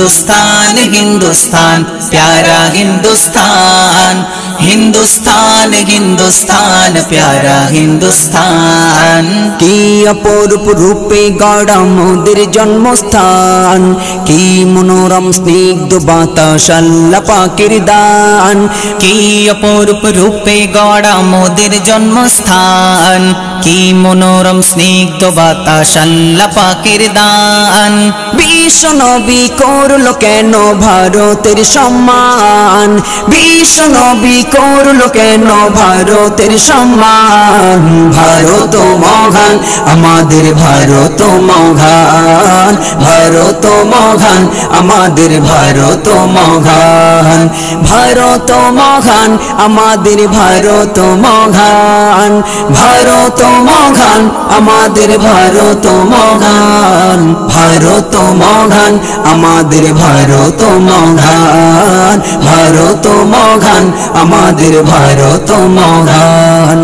हिंदुस्तान हिंदुस्तान प्यारा हिंदुस्तान, हिंदुस्तान हिंदुस्तान प्यारा हिंदुस्तान। की अपूर्व रूपे गड़ा मोদের जन्मस्थान, की मनोरम स्निग्ध बातास আল্লাহ পাকের দান। की अपूर्व रूपे गड़ा मोদের जन्मस्थान, की मनोरम स्निग्ध बातास আল্লাহ পাকের দান। বিশ্ব নবী করলো কেন ভারতের সম্মান, বিশ্ব নবী করলো কেন ভারতের সম্মান। ভারত মহান আমাদের ভারত মহান, ভারত মহান আমাদের ভারত মহান, ভারত মহান আমাদের ভারত মহান, ভারত মহান আমাদের ভারত মহান, ভারত মহান আমাদের ভারত মহান, ভারত মহান আমাদের ভারত মহান।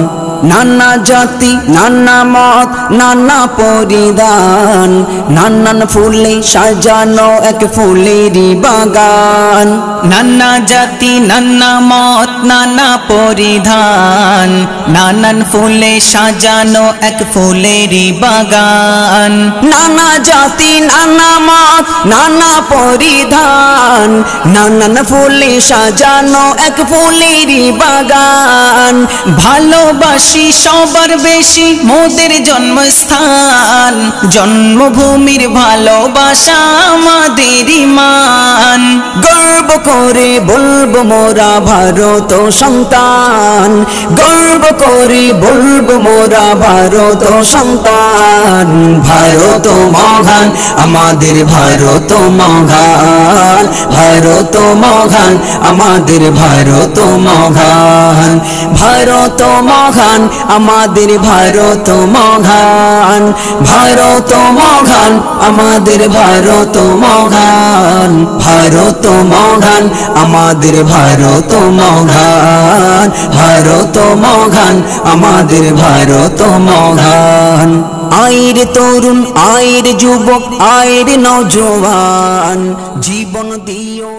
নানা জাতি নানা মত নানা পরিধান, নানান ফুলে সাজানো এক ফুলেরই বাগান। নানা জাতি নানা মত নানা পরিধান, নানান ফুলে সাজানো এক ফুলেরই বাগান। নানা জাতি নানা মত নানা পরিধান, নানান ফুলে সাজানো এক ফুলেরই বাগান। ভালোবাসি সবার বেশি মোদের জন্মস্থান, জন্মভূমির ভালোবাসা আমাদের ইমান। গর্ব করে বলবো মোরা ভারত সন্তান, গর্ব করে বলবো মোরা ভারত সন্তান। ভারত মহান আমাদের ভারত মহান, ভারত মহান আমাদের ভারত মহান, ভারত মহান আমাদের ভারত মহান, ভারত মহান আমাদের ভারত মহান, ভারত মহান আমাদের ভারত মহান, ভারত মহান আমাদের ভারত মহান। আয়ের তরুণ আয়ের যুবক আয়ের নওজোয়ান, জীবন দিও।